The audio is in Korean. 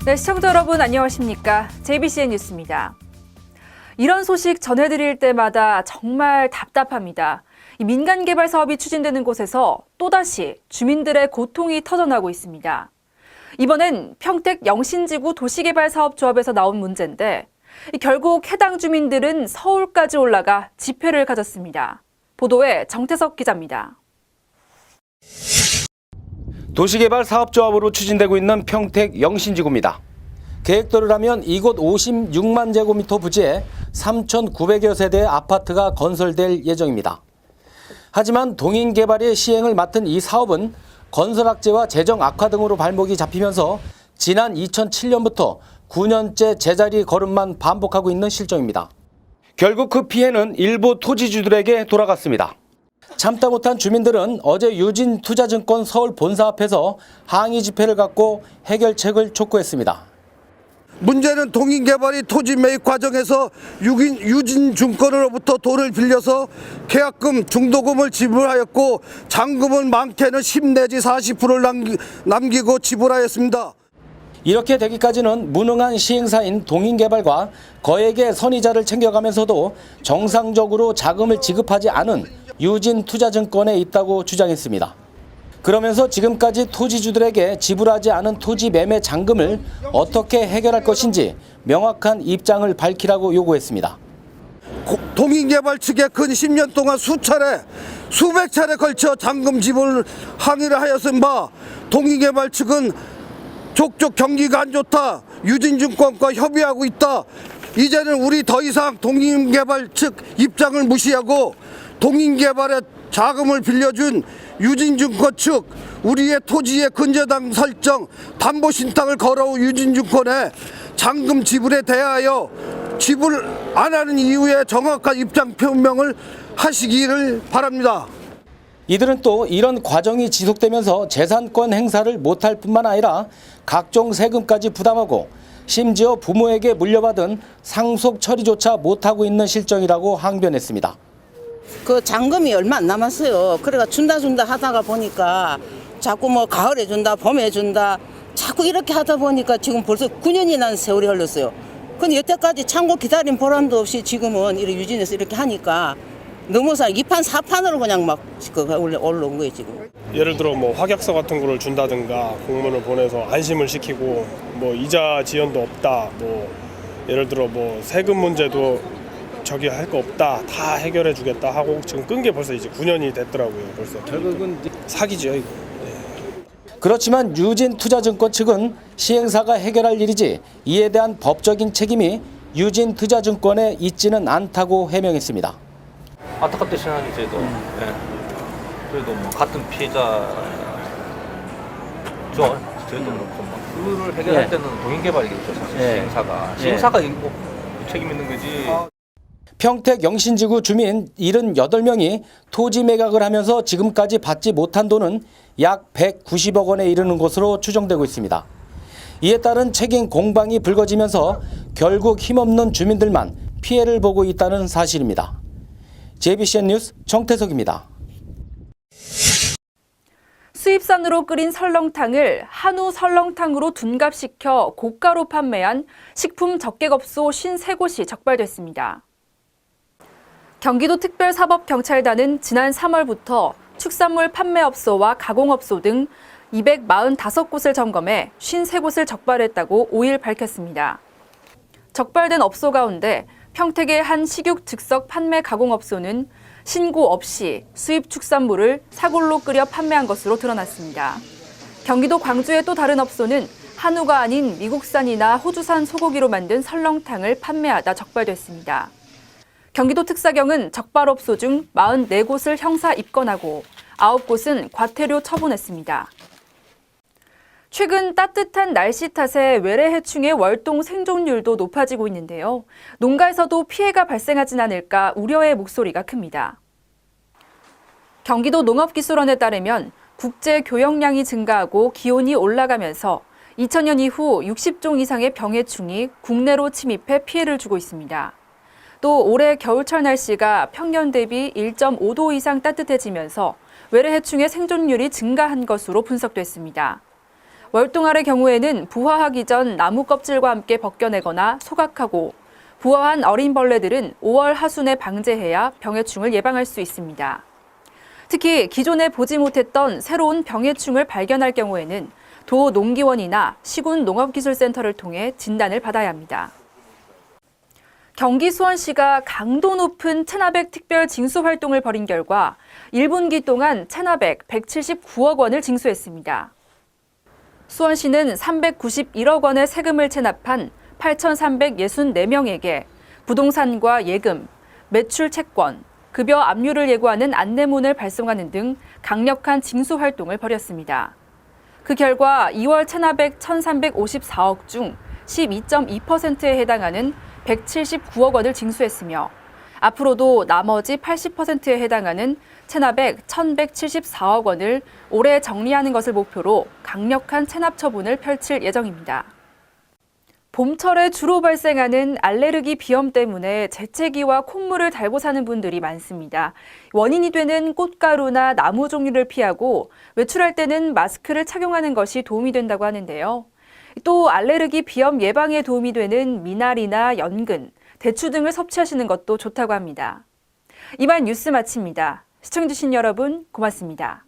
네, 시청자 여러분 안녕하십니까? JBCN 뉴스입니다. 이런 소식 전해드릴 때마다 정말 답답합니다. 이 민간 개발 사업이 추진되는 곳에서 또다시 주민들의 고통이 터져나오고 있습니다. 이번엔 평택 영신지구 도시개발사업조합에서 나온 문제인데 결국 해당 주민들은 서울까지 올라가 집회를 가졌습니다. 보도에 정태석 기자입니다. 도시개발사업조합으로 추진되고 있는 평택 영신지구입니다. 계획대로라면 이곳 56만 제곱미터 부지에 3,900여 세대의 아파트가 건설될 예정입니다. 하지만 동인개발의 시행을 맡은 이 사업은 건설학제와 재정 악화 등으로 발목이 잡히면서 지난 2007년부터 9년째 제자리 걸음만 반복하고 있는 실정입니다. 결국 그 피해는 일부 토지주들에게 돌아갔습니다. 참다 못한 주민들은 어제 유진투자증권 서울 본사 앞에서 항의 집회를 갖고 해결책을 촉구했습니다. 문제는 동인개발이 토지 매입 과정에서 유진증권으로부터 돈을 빌려서 계약금, 중도금을 지불하였고 잔금은 많게는 10 내지 40%를 남기고 지불하였습니다. 이렇게 되기까지는 무능한 시행사인 동인개발과 거액의 선의자를 챙겨가면서도 정상적으로 자금을 지급하지 않은 유진투자증권에 있다고 주장했습니다. 그러면서 지금까지 토지주들에게 지불하지 않은 토지 매매 잔금을 어떻게 해결할 것인지 명확한 입장을 밝히라고 요구했습니다. 동인개발 측에 근 10년 동안 수백 차례 걸쳐 잔금 지불 항의를 하였은 바 동인개발 측은 족족 경기가 안 좋다, 유진증권과 협의하고 있다, 이제는 우리 더 이상 동인개발 측 입장을 무시하고 동인개발에 자금을 빌려준 유진증권 측 우리의 토지의 근저당 설정, 담보신탁을 걸어온 유진증권에 잔금 지불에 대하여 지불 안 하는 이유에 정확한 입장 표명을 하시기를 바랍니다. 이들은 또 이런 과정이 지속되면서 재산권 행사를 못할 뿐만 아니라 각종 세금까지 부담하고 심지어 부모에게 물려받은 상속 처리조차 못하고 있는 실정이라고 항변했습니다. 그 잔금이 얼마 안 남았어요. 그래가 준다 하다가 보니까 자꾸 뭐 가을에 준다, 봄에 준다, 자꾸 이렇게 하다 보니까 지금 벌써 9년이나 세월이 흘렀어요. 근데 여태까지 참고 기다린 보람도 없이 지금은 이렇게 유진해서 이렇게 하니까 넘어서 2판 4판으로 그냥 막 올라온 거예요 지금. 예를 들어 뭐 확약서 같은 거를 준다든가 공문을 보내서 안심을 시키고 뭐 이자 지연도 없다, 뭐 예를 들어 뭐 세금 문제도 저기 할 거 없다, 다 해결해 주겠다 하고 지금 끈 게 벌써 이제 9년이 됐더라고요. 벌써 결국은 사기죠 이거. 그렇지만 유진투자증권 측은 시행사가 해결할 일이지 이에 대한 법적인 책임이 유진투자증권에 있지는 않다고 해명했습니다. 안타깝듯이 하는데도 그래도 뭐 같은 피해자죠. 저희도 그렇고 그를 해결할 때는 동인개발이겠죠. 사실 시행사가 뭐 책임 있는 거지. 평택 영신지구 주민 78명이 토지 매각을 하면서 지금까지 받지 못한 돈은 약 190억 원에 이르는 것으로 추정되고 있습니다. 이에 따른 책임 공방이 불거지면서 결국 힘없는 주민들만 피해를 보고 있다는 사실입니다. JBCN 뉴스 정태석입니다. 수입산으로 끓인 설렁탕을 한우 설렁탕으로 둔갑시켜 고가로 판매한 식품 적객업소 53곳이 적발됐습니다. 경기도 특별사법경찰단은 지난 3월부터 축산물 판매업소와 가공업소 등 245곳을 점검해 53곳을 적발했다고 5일 밝혔습니다. 적발된 업소 가운데 평택의 한 식육 즉석 판매 가공업소는 신고 없이 수입 축산물을 사골로 끓여 판매한 것으로 드러났습니다. 경기도 광주의 또 다른 업소는 한우가 아닌 미국산이나 호주산 소고기로 만든 설렁탕을 판매하다 적발됐습니다. 경기도 특사경은 적발업소 중 44곳을 형사 입건하고 9곳은 과태료 처분했습니다. 최근 따뜻한 날씨 탓에 외래해충의 월동 생존율도 높아지고 있는데요. 농가에서도 피해가 발생하진 않을까 우려의 목소리가 큽니다. 경기도 농업기술원에 따르면 국제 교역량이 증가하고 기온이 올라가면서 2000년 이후 60종 이상의 병해충이 국내로 침입해 피해를 주고 있습니다. 또 올해 겨울철 날씨가 평년 대비 1.5도 이상 따뜻해지면서 외래해충의 생존율이 증가한 것으로 분석됐습니다. 월동알의 경우에는 부화하기 전 나무 껍질과 함께 벗겨내거나 소각하고 부화한 어린 벌레들은 5월 하순에 방제해야 병해충을 예방할 수 있습니다. 특히 기존에 보지 못했던 새로운 병해충을 발견할 경우에는 도 농기원이나 시군 농업기술센터를 통해 진단을 받아야 합니다. 경기 수원시가 강도 높은 체납액 특별 징수 활동을 벌인 결과 1분기 동안 체납액 179억 원을 징수했습니다. 수원시는 391억 원의 세금을 체납한 8,364명에게 부동산과 예금, 매출 채권, 급여 압류를 예고하는 안내문을 발송하는 등 강력한 징수 활동을 벌였습니다. 그 결과 2월 체납액 1,354억 중 12.2%에 해당하는 179억 원을 징수했으며 앞으로도 나머지 80%에 해당하는 체납액 1,174억 원을 올해 정리하는 것을 목표로 강력한 체납 처분을 펼칠 예정입니다. 봄철에 주로 발생하는 알레르기 비염 때문에 재채기와 콧물을 달고 사는 분들이 많습니다. 원인이 되는 꽃가루나 나무 종류를 피하고 외출할 때는 마스크를 착용하는 것이 도움이 된다고 하는데요. 또 알레르기 비염 예방에 도움이 되는 미나리나 연근, 대추 등을 섭취하시는 것도 좋다고 합니다. 이만 뉴스 마칩니다. 시청해주신 여러분 고맙습니다.